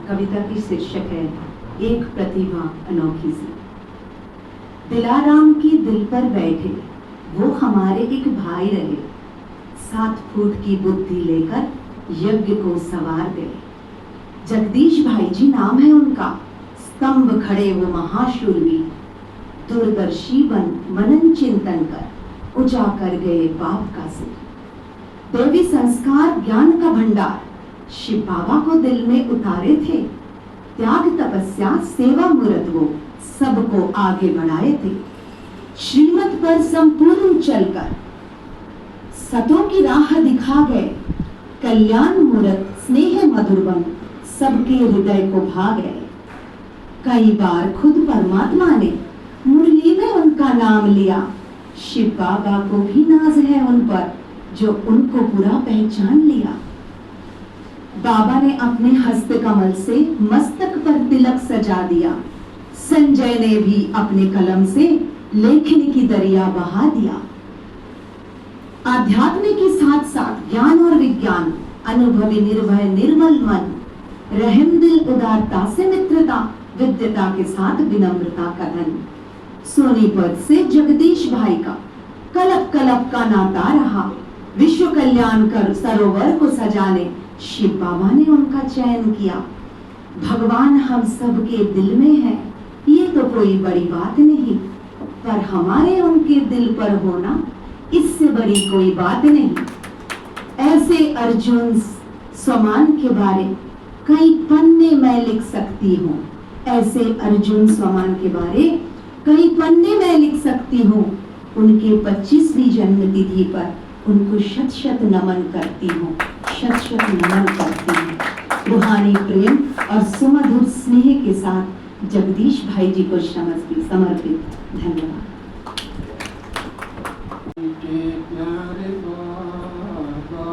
कविता की शीर्षक है एक प्रतिभा अनोखी सी। दिलाराम की दिल पर बैठे वो हमारे एक भाई रहे, 7 फुट की बुद्धि लेकर यज्ञ को सवार गए। जगदीश भाई जी नाम है उनका, स्तंभ खड़े वो महाशूरवीर, दूरदर्शी बन मनन चिंतन कर उजागर गए बाप का सिर। देवी संस्कार ज्ञान का भंडार शिव बाबा को दिल में उतारे थे, त्याग तपस्या सेवा मूर्त वो सबको आगे बढ़ाए थे। श्रीमत पर संपूर्ण चलकर सतों की राह दिखा गए, कल्याण मूर्त स्नेह मधुर बन सबके हृदय को भा गए। कई बार खुद परमात्मा ने मुरली में उनका नाम लिया, शिव बाबा को भी नाज है उन पर जो उनको पूरा पहचान लिया। बाबा ने अपने हस्त कमल से मस्तक पर तिलक सजा दिया, संजय ने भी अपने कलम से लेखनी की दरिया बहा दिया। आध्यात्म के साथ साथ ज्ञान और विज्ञान, अनुभवी निर्भय निर्मल मन, रहम दिल उदारता से मित्रता, विद्यता के साथ विनम्रता का धन। सोनीपत से जगदीश भाई का कलप कलप का नाता रहा, विश्व कल्याण कर सरोवर को सजाने शिव बाबा ने उनका चयन किया। भगवान हम सबके दिल में है, ये तो कोई बड़ी बात नहीं, पर हमारे उनके दिल पर होना इससे बड़ी कोई बात नहीं। ऐसे अर्जुन समान के बारे कई पन्ने मैं लिख सकती हूँ, ऐसे अर्जुन समान के बारे कई पन्ने मैं लिख सकती हूँ। उनके 25वीं जन्मतिथि पर उनको शत शत नमन करती हूँ, शत शत नमन करती हूँ। रूहानी प्रेम और सुमधुर स्नेह के साथ जगदीश भाई जी को समर्पित। धन्यवाद। प्यारे बाबा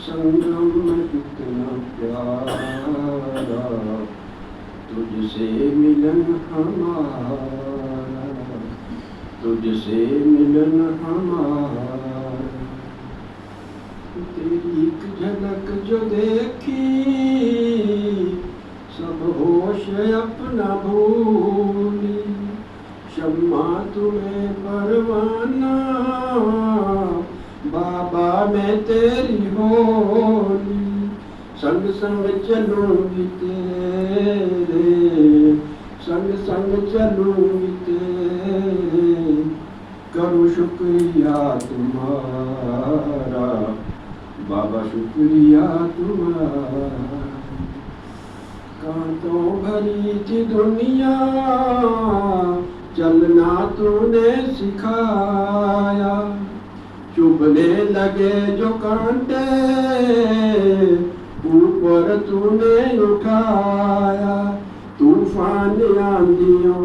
संगम कितना प्यारा, तुझसे मिलन हमारा, तुझसे मिलन हमारा। तेरी एक झलक जो देखी सब होश अपना भूली, शम्मा तुम्हें परवाना बाबा मैं तेरी होली। संग संग चलूंगी तेरे, संग संग चलूंगी तेरे, करूँ शुक्रिया तुम्हारा बाबा, शुक्रिया तुम्हारा। कांटों भरी थी दुनिया, चलना तूने सिखाया, चुभने लगे जो कांटे ऊपर तूने उठाया। तूफान आंधियों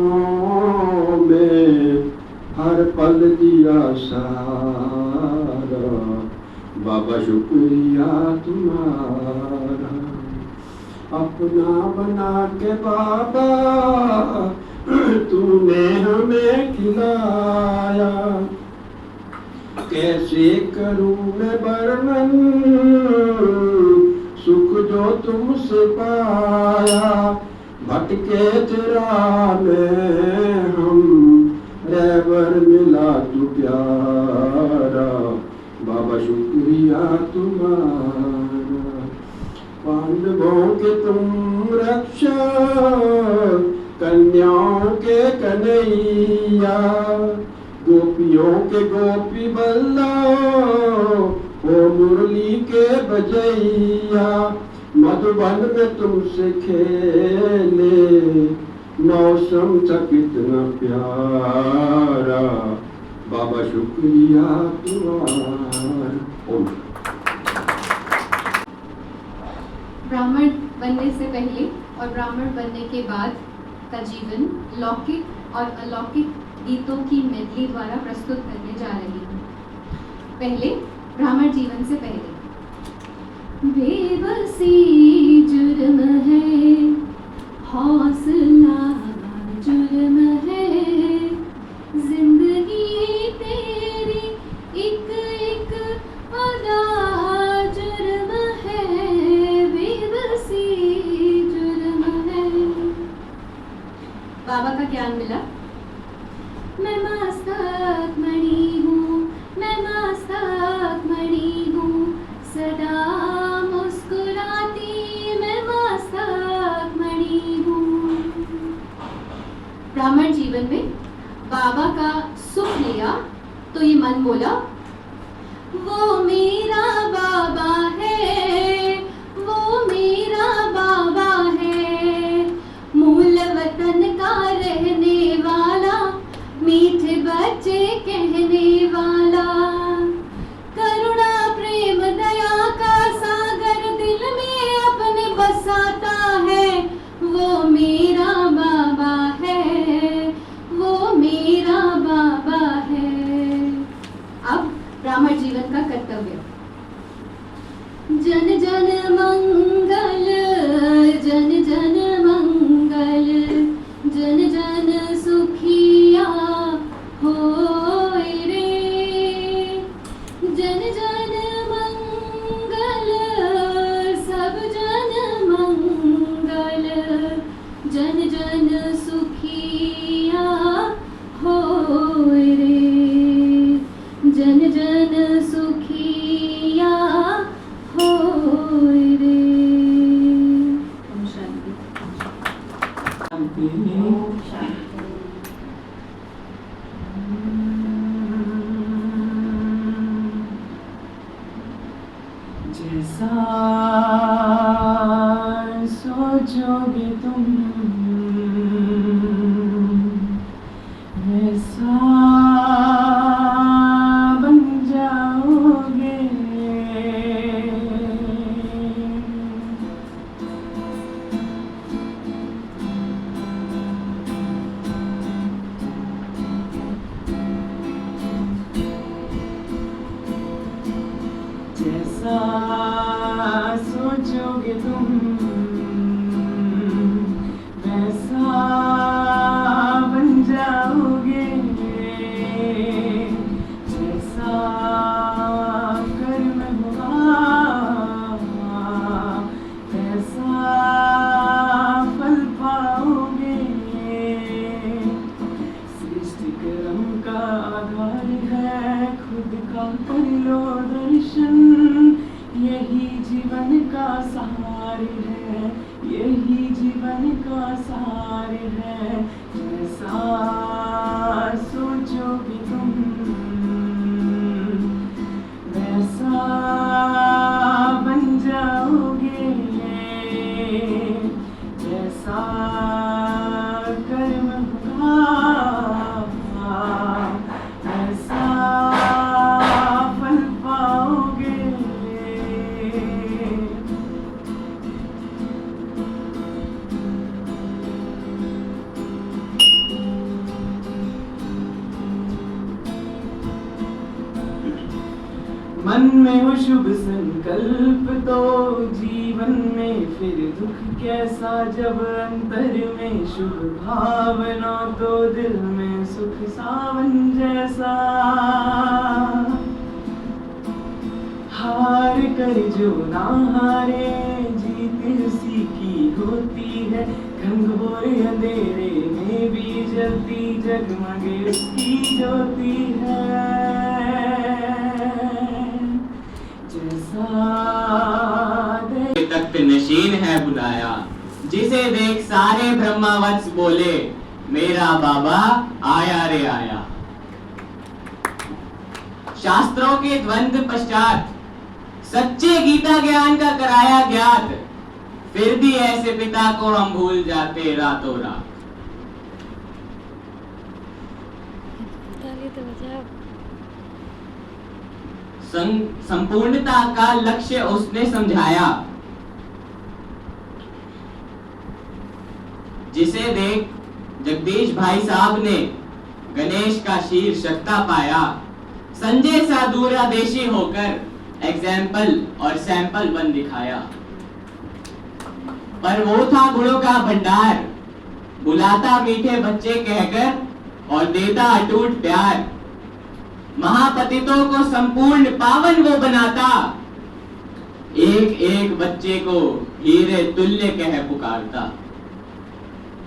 में हर पल दिया सहारा, बाबा शुक्रिया तुम्हारा। अपना बना के बाबा तूने हमें खिलाया, कैसे करूं मैं वर्णन सुख जो तुमसे पाया। भटके तेरा में हम रहबर मिला तू प्यारा, बाबा शुक्रिया तुम्हारा। पांडवों के तुम रक्षा, कन्याओं के कन्हैया, गोपियों के गोपी बल्लभ, ओ मुरली के बजैया। मधुबन में तुमसे खेले मौसम था कितना प्यारा, बाबा शुक्रिया तुम्हारा। ब्राह्मण बनने से पहले और ब्राह्मण बनने के बाद का जीवन लौकिक और अलौकिक गीतों की मेडली द्वारा प्रस्तुत करने जा रही हूँ। पहले ब्राह्मण जीवन से पहले। बेबसी जुर्म है, हौसला जुर्म है, जिंदगी तेरी एक एक अदा जुर्म है। बेबसी बाबा का ज्ञान मिला। मैं मस्तक मणि हूँ, मैं मस्तक मणि हूँ, सदा मुस्कुराती मैं मस्तक मणि हूँ। ब्राह्मण जीवन में बाबा का सुख लिया तो ये मन बोला, वो मेरा बाबा है, वो मेरा बाबा है, मूल वतन का रहने वाला, मीठे बच्चे कहने वाला, करुणा प्रेम दया का सागर दिल में अपने बसाता है, वो मेरा बाबा है, वो मेरा बाबा है। अब ब्राह्मण जीवन का कर्तव्य, जन जन मंगल, जन जन मंगल, जन जन सुखिया होए रे, जन जन मंगल, सब जन मंगल, जन जन सुखिया होए रे, जन जन सुखिया होए रे। ओम शांति। ओम शांति। जैसा सोचोगे तुम वैसा बन जाओगे। जैसा सोचोगे तुम वैसा बन जाओगे। जैसा कर्म होगा वैसा फल पाओगे। सृष्टि कर्म का आधार है खुद का कर लो दर्शन, यही जीवन का सहार है, यही जीवन का सहार है। जैसा सोचोगे तुम वैसा बन जाओगे। जैसा कर्म होगा वैसा फल पाओगे। मन में हो शुभ संकल्प तो जीवन में फिर दुख कैसा, जब अंतर में शुभ भावना तो दिल में सुख सावन जैसा। हार कर जो ना हारे जीत उसी की होती है, घनघोर अंधेरे में भी जलती जगमगे उसकी ज्योति है। तख्त नशीन है बुलाया, जिसे देख सारे ब्रह्मावत्स बोले, मेरा बाबा आया रे आया। शास्त्रों के द्वंद्व पश्चात सच्चे गीता ज्ञान का कराया ज्ञात, फिर भी ऐसे पिता को हम भूल जाते रातों रात। संपूर्णता का लक्ष्य उसने समझाया, जिसे देख जगदीश भाई साहब ने गणेश का शीर शक्ता पाया। संजय सा दूरादेशी होकर एग्जाम्पल और सैंपल बन दिखाया। पर वो था गुणों का भंडार, बुलाता मीठे बच्चे कहकर और देता अटूट प्यार। महापतितों को संपूर्ण पावन वो बनाता, एक एक बच्चे को हीरे तुल्य कह पुकारता।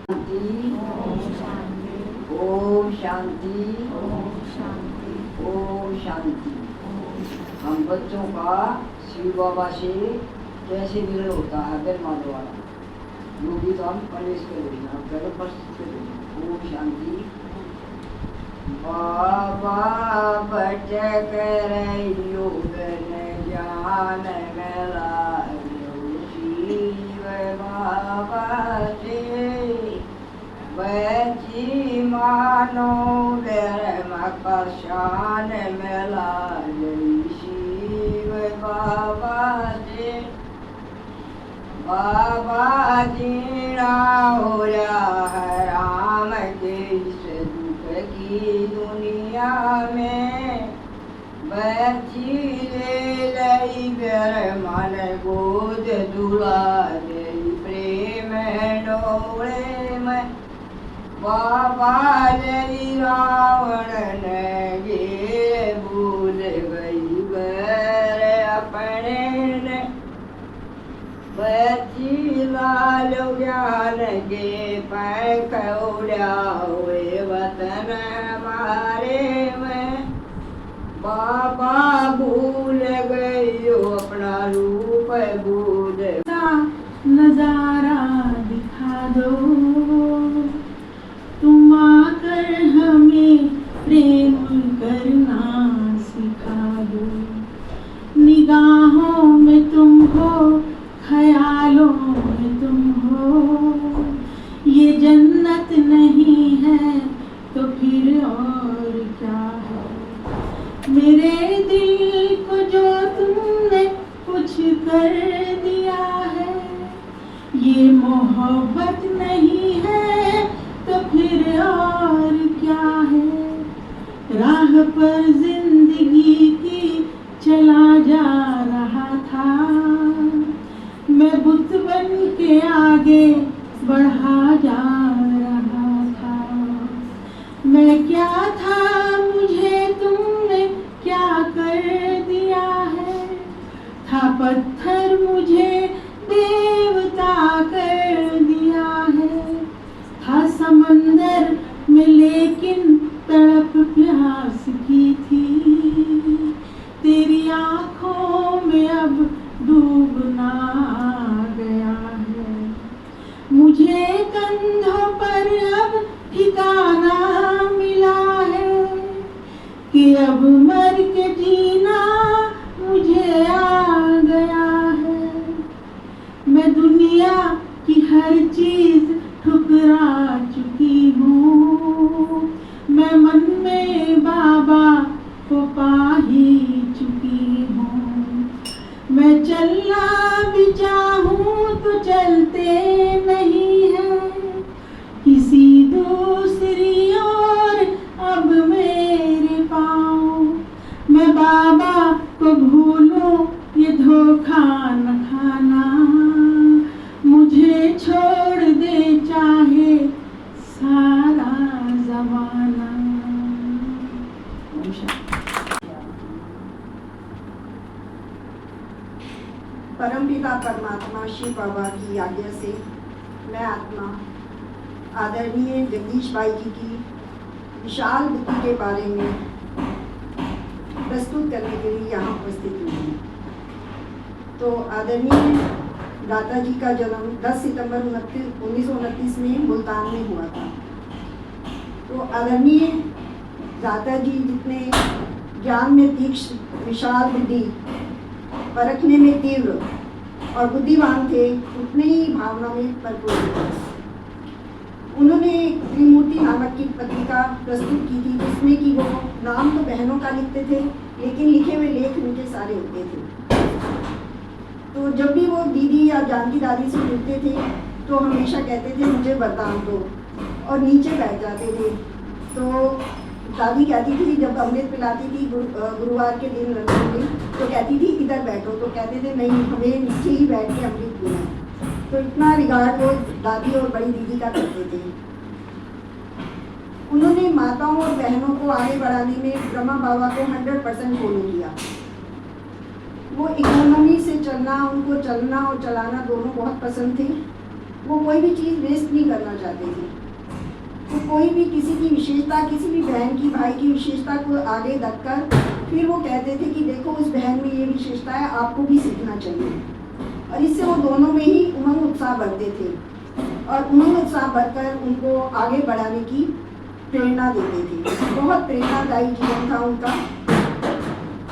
ओम शांति, ओम शांति। हम बच्चों का शिव बाबा से कैसे मिलन होता है फिर माधव वाला, वो भी तो हम प्रवेश करेंगे। हम पहले प्रस्तुत करेंगे। ओम शांति। बाबा बचक रहियो गन ज्ञान मेला शिव बाबा से बची मानो मकशान मेला शिव बाबा से बाबा जीना हो रहा है राम के इस दुख की दुनिया में बची ले लई गर मन गोद दुला दे प्रेम डोले में बाबा जरी रावण ने गे भूल गई गर अपने ने बची लाल ज्ञान के पैक उड़ा हुए वतन मारे में बाबा भूल गई अपना रूप भूल। नजारा दिखा दो तुम आकर हमें प्रेम करना सिखा दो। निगाहों में तुम हो, ख्यालों में तुम हो, ये जन्नत नहीं है तो फिर और क्या है। मेरे दिल को जो तुमने कुछ कर दिया है, ये मोहब्बत नहीं है तो फिर और क्या है। राह पर जिंदगी की चला जा रहा था, मैं बुत बन के आगे बढ़ा जा रहा था। मैं क्या था मुझे तुमने क्या कर दिया है, था पत्थर मुझे देवता कर दिया है। था समंदर में लेकिन तड़प प्यास की थी, तेरी आँखों में अब डूबना आ गया है। मुझे कंधों पर अब ठिकाना मिला है कि अब मर के जीना मुझे आ गया है। मैं दुनिया की हर चीज ठुकरा चुकी हूँ, मैं मन में बाबा को पा ही चुकी हूँ। मैं चलना भी चाहूँ तो चलते नहीं हैं, किसी दूसरी ओर अब मेरे पाँव। मैं बाबा को भूलूं ये धोखा न खाना, मुझे छोड़ दे चाहे सारा जमाना। परमपिता परमात्मा शिव बाबा की आज्ञा से मैं आत्मा आदरणीय जगदीश भाई जी की विशाल बुद्धि के बारे में प्रस्तुत करने के लिए यहाँ उपस्थित हुई हूँ। तो आदरणीय दाता जी का जन्म 10 सितंबर 1929 में मुल्तान में हुआ था। तो आदरणीय दाता जी जितने ज्ञान में तीक्ष्ण, विशाल बुद्धि, परखने में तीव्र और बुद्धिमान थे, उतने ही भावना में भरपूर थे। उन्होंने त्रिमूर्ति नामक की पत्रिका प्रस्तुत की थी, जिसमें कि वो नाम तो बहनों का लिखते थे, लेकिन लिखे हुए लेख उनके सारे होते थे। तो जब भी वो दीदी या जानकी दादी से मिलते थे तो हमेशा कहते थे मुझे वरदान दो, और नीचे बैठ जाते थे। तो दादी कहती थी, जब अमृत पिलाती थी गुरुवार के दिन लंदन में, तो कहती थी इधर बैठो, तो कहते थे नहीं, हमें नीचे ही बैठ के अमृत पीना है। तो इतना रिगार्ड वो दादी और बड़ी दीदी का करते थे। उन्होंने माताओं और बहनों को आगे बढ़ाने में ब्रह्मा बाबा को 100% फॉलो किया। वो इकोनॉमी से चलना, उनको चलना और चलाना दोनों बहुत पसंद थे। वो कोई भी चीज़ वेस्ट नहीं करना चाहते थे। तो कोई भी किसी की विशेषता, किसी भी बहन की, भाई की विशेषता को आगे रखकर फिर वो कहते थे कि देखो उस बहन में ये विशेषता है, आपको भी सीखना चाहिए। और इससे वो दोनों में ही उमंग उत्साह बढ़ते थे और उमंग उत्साह बढ़कर उनको आगे बढ़ाने की प्रेरणा देते थे। बहुत प्रेरणादायी जीवन था उनका।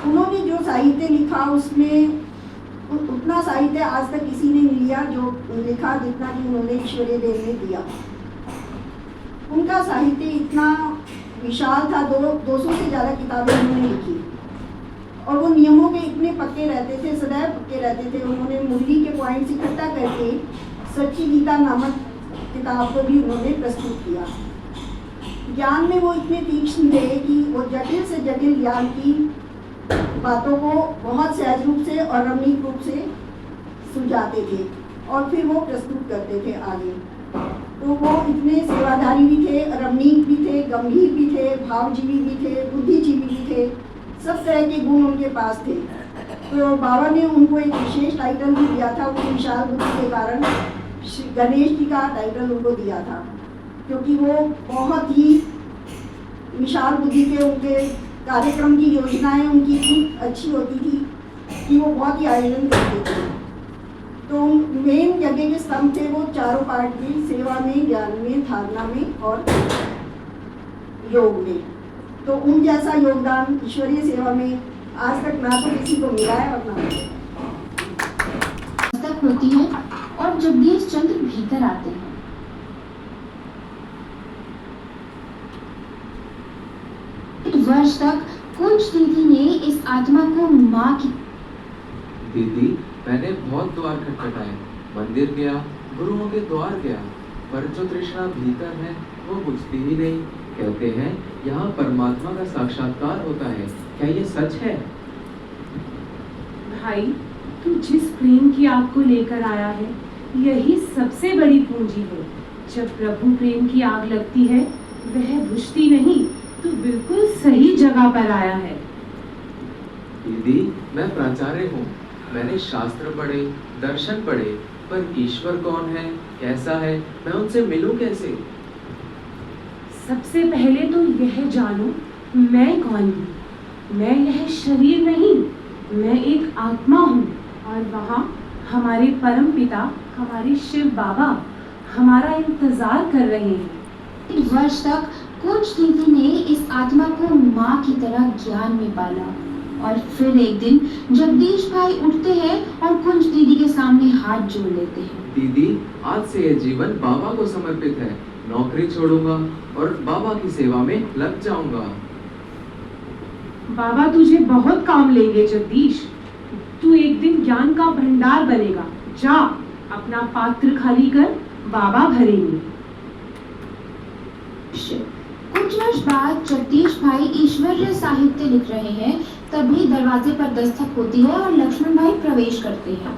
उन्होंने जो साहित्य लिखा उसमें उतना साहित्य आज तक किसी ने नहीं लिया जो लिखा जितना कि उन्होंने ईश्वरीय देव ने दिया। उनका साहित्य इतना विशाल था, 200 से ज़्यादा किताबें उन्होंने लिखी और वो नियमों के इतने पक्के रहते थे, सदैव पक्के रहते थे। उन्होंने मुरली के पॉइंट्स इकट्ठा करके सच्ची गीता नामक किताब को भी उन्होंने प्रस्तुत किया। ज्ञान में वो इतने तीक्ष्ण थे कि वो जटिल से जटिल ज्ञान की बातों को बहुत सहज रूप से और रमणीक रूप से सुलझाते थे और फिर वो प्रस्तुत करते थे आगे। तो वो इतने सेवाधारी भी थे, रमणीक भी थे, गंभीर भी थे, भावजीवी भी थे, बुद्धिजीवी भी थे, सब तरह के गुण उनके पास थे। तो बाबा ने उनको एक विशेष टाइटल भी दिया था, वो विशाल बुद्धि के कारण गणेश जी का टाइटल उनको दिया था, क्योंकि वो बहुत ही विशाल बुद्धि के, उनके कार्यक्रम की योजनाएं उनकी इतनी अच्छी होती थी कि वो बहुत ही आयोजन करते थे। तो मेन यज्ञ के स्तंभ थे वो चारों पार्ट में, सेवा में, ज्ञान में, धारणा में और योग में। तो उन जैसा योगदान ईश्वरीय सेवा में आज तक ना तो किसी को मिला है और ना तक होती है और जगदीश चंद्र भीतर आते हैं। वर्ष तक कुंज दीदी ने इस आत्मा को माँ की दीदी, मैंने बहुत द्वार खटखटाए, मंदिर गया, गुरुओं के द्वार गया, पर जो तृष्णा भीतर है वो बुझती ही नहीं। कहते हैं यहाँ परमात्मा का साक्षात्कार होता है, क्या ये सच है? भाई, तू जिस प्रेम की आग को लेकर आया है यही सबसे बड़ी पूंजी है। जब प्रभु प्रेम की आग लगती है वह बुझती नहीं, तू बिल्कुल सही जगह पर आया है। दीदी, मैं प्राचार्य हूँ, मैंने शास्त्र पढ़े, दर्शन पढ़े, पर ईश्वर कौन है, कैसा है, मैं उनसे मिलूं कैसे? सबसे पहले तो यह जानो मैं कौन हूँ। मैं यह शरीर नहीं, मैं एक आत्मा हूँ और वहाँ हमारे परम पिता, हमारे शिव बाबा हमारा इंतजार कर रहे हैं। वर्ष तक कुंज दीदी ने इस आत्मा को माँ की तरह ज्ञान में पाला और फिर एक दिन जगदीश भाई उठते हैं और कुंज दीदी के सामने हाथ जोड़ लेते हैं। दीदी, आज से यह जीवन बाबा को समर्पित है, नौकरी छोड़ूंगा और बाबा की सेवा में लग जाऊंगा। बाबा तुझे बहुत काम लेंगे जगदीश, तू एक दिन ज्ञान का भंडार बनेगा। जा, अपना पात्र खाली कर, बाबा भरेंगे। कुछ वर्ष बाद जगदीश भाई ईश्वरीय साहित्य लिख रहे हैं, तभी दरवाजे पर दस्तक होती है और लक्ष्मण भाई प्रवेश करते हैं।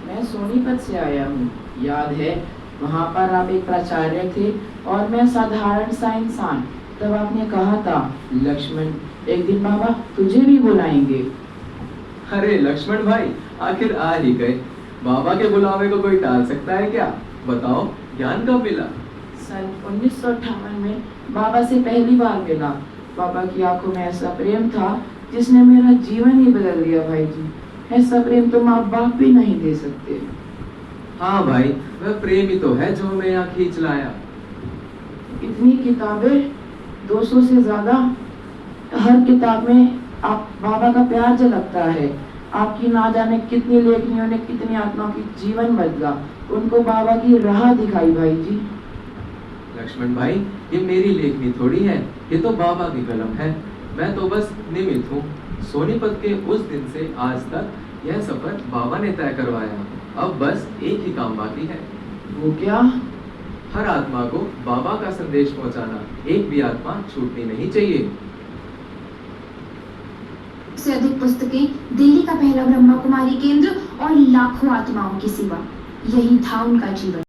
मैं सोनीपत से आया हूँ। याद है वहाँ पर आप एक प्राचार्य थे और मैं साधारण सा इंसान। तब आपने कहा था, लक्ष्मण, एक दिन बाबा तुझे भी बुलाएंगे। अरे लक्ष्मण भाई, आखिर आ ही गए। बाबा के बुलावे को कोई टाल सकता है क्या? बताओ, ज्ञान कब मिला? सन 1958 में बाबा से पहली बार मिला। बाबा की आंखों में ऐसा प्रेम था जिसने मेरा जीवन ही बदल दिया भाई जी। ऐसा प्रेम तो माँ बाप भी नहीं दे सकते। हाँ भाई, वह प्रेम ही तो है जो हमें यहाँ खींच लाया। इतनी किताबें, 200 से ज्यादा, हर किताब में आप बाबा का प्यार झलकता है। आपकी ना जाने कितनी लेखनियों ने कितनी आत्माओं की जीवन बदला, उनको बाबा की राह दिखाई भाई जी। लक्ष्मण भाई, ये मेरी लेखनी थोड़ी है, ये तो बाबा की कलम है। मैं तो बस निमित्त हूँ। सोनीपत के उस दिन से आज तक यह सफर बाबा ने तय करवाया। अब बस एक ही काम बाकी है। वो क्या? हर आत्मा को बाबा का संदेश पहुंचाना। एक भी आत्मा छूटनी नहीं चाहिए। से अधिक पुस्तकें, दिल्ली का पहला ब्रह्मा कुमारी केंद्र और लाखों आत्माओं की सेवा, यही था उनका जीवन।